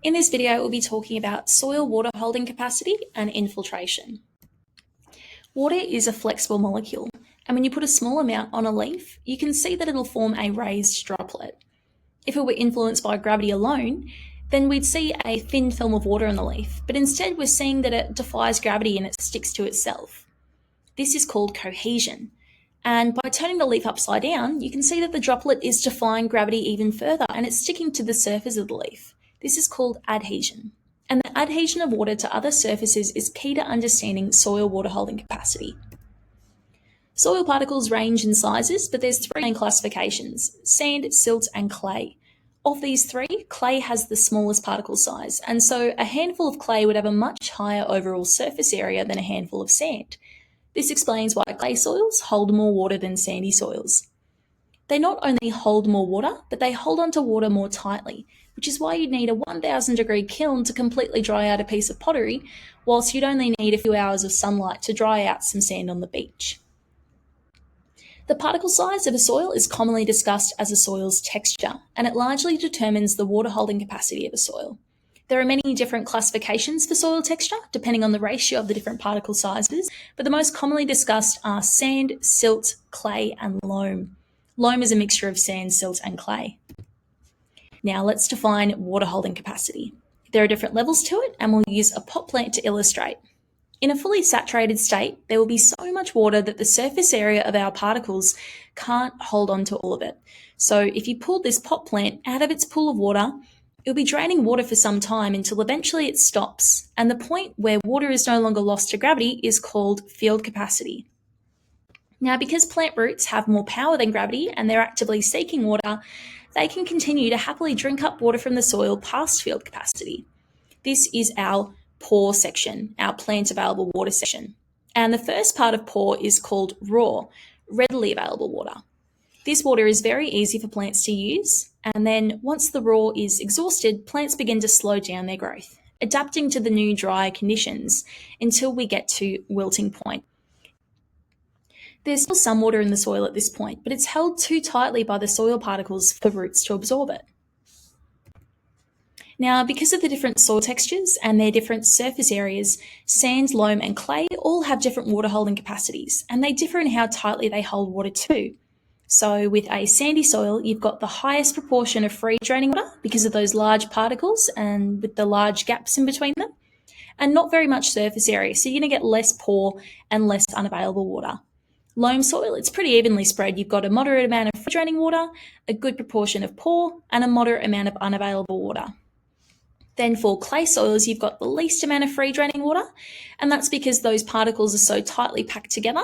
In this video, we'll be talking about soil water holding capacity and infiltration. Water is a flexible molecule, and when you put a small amount on a leaf, you can see that it'll form a raised droplet. If it were influenced by gravity alone, then we'd see a thin film of water on the leaf, but instead we're seeing that it defies gravity and it sticks to itself. This is called cohesion. And by turning the leaf upside down, you can see that the droplet is defying gravity even further and it's sticking to the surface of the leaf. This is called adhesion. And the adhesion of water to other surfaces is key to understanding soil water holding capacity. Soil particles range in sizes, but there's three main classifications: sand, silt, and clay. Of these three, clay has the smallest particle size, and so a handful of clay would have a much higher overall surface area than a handful of sand. This explains why clay soils hold more water than sandy soils. They not only hold more water, but they hold onto water more tightly, which is why you'd need a 1000-degree kiln to completely dry out a piece of pottery, whilst you'd only need a few hours of sunlight to dry out some sand on the beach. The particle size of a soil is commonly discussed as a soil's texture, and it largely determines the water holding capacity of a soil. There are many different classifications for soil texture, depending on the ratio of the different particle sizes, but the most commonly discussed are sand, silt, clay, and loam. Loam is a mixture of sand, silt, and clay. Now let's define water holding capacity. There are different levels to it, and we'll use a pot plant to illustrate. In a fully saturated state, there will be so much water that the surface area of our particles can't hold on to all of it. So if you pulled this pot plant out of its pool of water, it'll be draining water for some time until eventually it stops, and the point where water is no longer lost to gravity is called field capacity. Now, because plant roots have more power than gravity and they're actively seeking water, they can continue to happily drink up water from the soil past field capacity. This is our pore section, our plant available water section. And the first part of pore is called raw, readily available water. This water is very easy for plants to use, and then once the raw is exhausted, plants begin to slow down their growth, adapting to the new dry conditions until we get to wilting point. There's still some water in the soil at this point, but it's held too tightly by the soil particles for the roots to absorb it. Now, because of the different soil textures and their different surface areas, sand, loam, and clay all have different water holding capacities, and they differ in how tightly they hold water too. So with a sandy soil, you've got the highest proportion of free draining water because of those large particles and with the large gaps in between them, and not very much surface area, so you're going to get less pore and less unavailable water. Loam soil, it's pretty evenly spread. You've got a moderate amount of free draining water, a good proportion of pore, and a moderate amount of unavailable water. Then for clay soils, you've got the least amount of free draining water, and that's because those particles are so tightly packed together.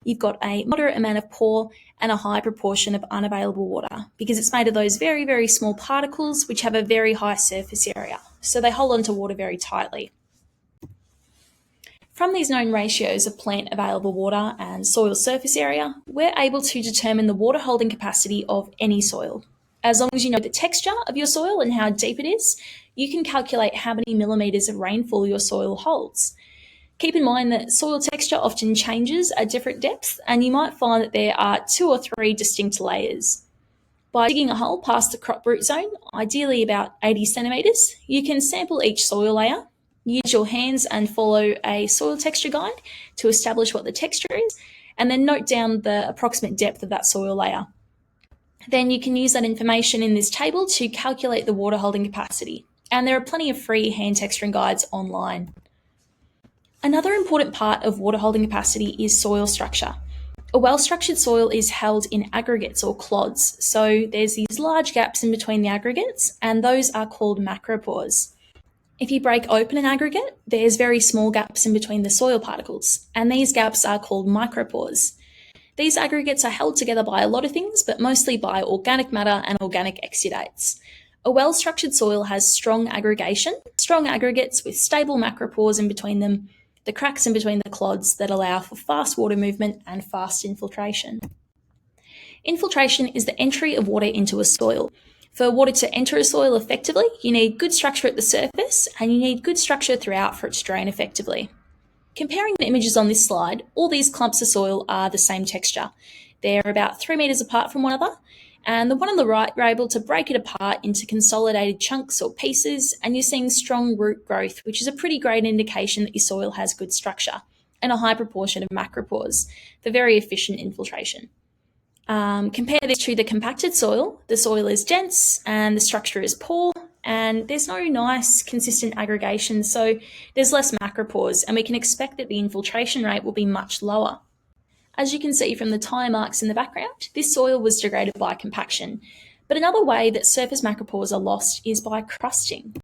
You've got a moderate amount of pore and a high proportion of unavailable water because it's made of those very, very small particles which have a very high surface area. So they hold onto water very tightly. From these known ratios of plant available water and soil surface area, we're able to determine the water holding capacity of any soil. As long as you know the texture of your soil and how deep it is, you can calculate how many millimetres of rainfall your soil holds. Keep in mind that soil texture often changes at different depths, and you might find that there are 2 or 3 distinct layers. By digging a hole past the crop root zone, ideally about 80 centimetres, you can sample each soil layer, use your hands and follow a soil texture guide to establish what the texture is, and then note down the approximate depth of that soil layer. Then you can use that information in this table to calculate the water holding capacity, and there are plenty of free hand texturing guides online. Another important part of water holding capacity is soil structure. A well-structured soil is held in aggregates or clods, so there's these large gaps in between the aggregates, and those are called macropores. If you break open an aggregate, there's very small gaps in between the soil particles, and these gaps are called micropores. These aggregates are held together by a lot of things, but mostly by organic matter and organic exudates. A well-structured soil has strong aggregation, strong aggregates with stable macropores in between them, the cracks in between the clods that allow for fast water movement and fast infiltration. Infiltration is the entry of water into a soil. For water to enter a soil effectively, you need good structure at the surface and you need good structure throughout for it to drain effectively. Comparing the images on this slide, all these clumps of soil are the same texture. They're about 3 meters apart from one another, And the one on the right, you're able to break it apart into consolidated chunks or pieces, and you're seeing strong root growth, which is a pretty great indication that your soil has good structure and a high proportion of macropores for very efficient infiltration. Compare this to the compacted soil. The soil is dense and the structure is poor, and there's no nice consistent aggregation, so there's less macropores, and we can expect that the infiltration rate will be much lower. As you can see from the tire marks in the background, this soil was degraded by compaction. But another way that surface macropores are lost is by crusting.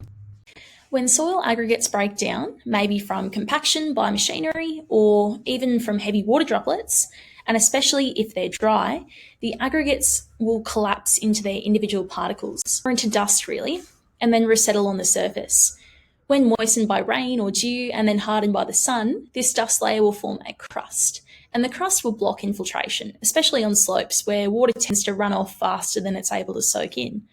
When soil aggregates break down, maybe from compaction by machinery or even from heavy water droplets, and especially if they're dry, the aggregates will collapse into their individual particles, or into dust really, and then resettle on the surface. When moistened by rain or dew and then hardened by the sun, this dust layer will form a crust. And the crust will block infiltration, especially on slopes where water tends to run off faster than it's able to soak in.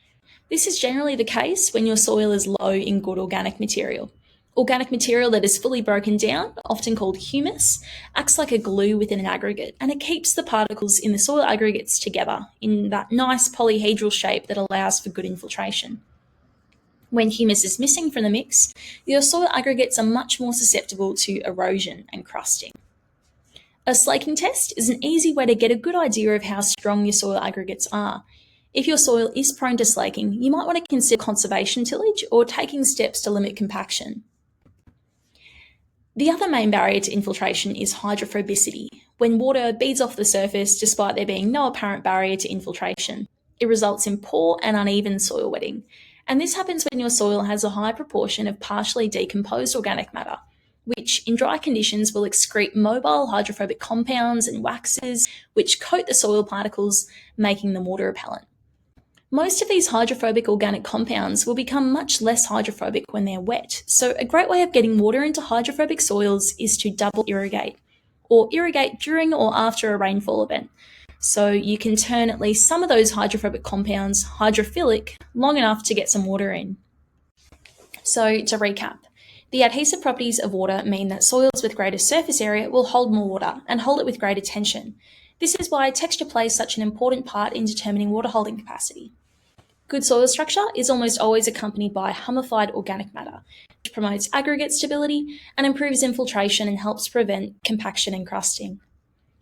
This is generally the case when your soil is low in good organic material. Organic material that is fully broken down, often called humus, acts like a glue within an aggregate, and it keeps the particles in the soil aggregates together in that nice polyhedral shape that allows for good infiltration. When humus is missing from the mix, your soil aggregates are much more susceptible to erosion and crusting. A slaking test is an easy way to get a good idea of how strong your soil aggregates are. If your soil is prone to slaking, you might want to consider conservation tillage or taking steps to limit compaction. The other main barrier to infiltration is hydrophobicity, when water beads off the surface despite there being no apparent barrier to infiltration. It results in poor and uneven soil wetting, and this happens when your soil has a high proportion of partially decomposed organic matter, which in dry conditions will excrete mobile hydrophobic compounds and waxes, which coat the soil particles, making them water repellent. Most of these hydrophobic organic compounds will become much less hydrophobic when they're wet, so a great way of getting water into hydrophobic soils is to double irrigate, or irrigate during or after a rainfall event. So you can turn at least some of those hydrophobic compounds hydrophilic long enough to get some water in. So to recap, the adhesive properties of water mean that soils with greater surface area will hold more water and hold it with greater tension. This is why texture plays such an important part in determining water holding capacity. Good soil structure is almost always accompanied by humified organic matter, which promotes aggregate stability and improves infiltration and helps prevent compaction and crusting.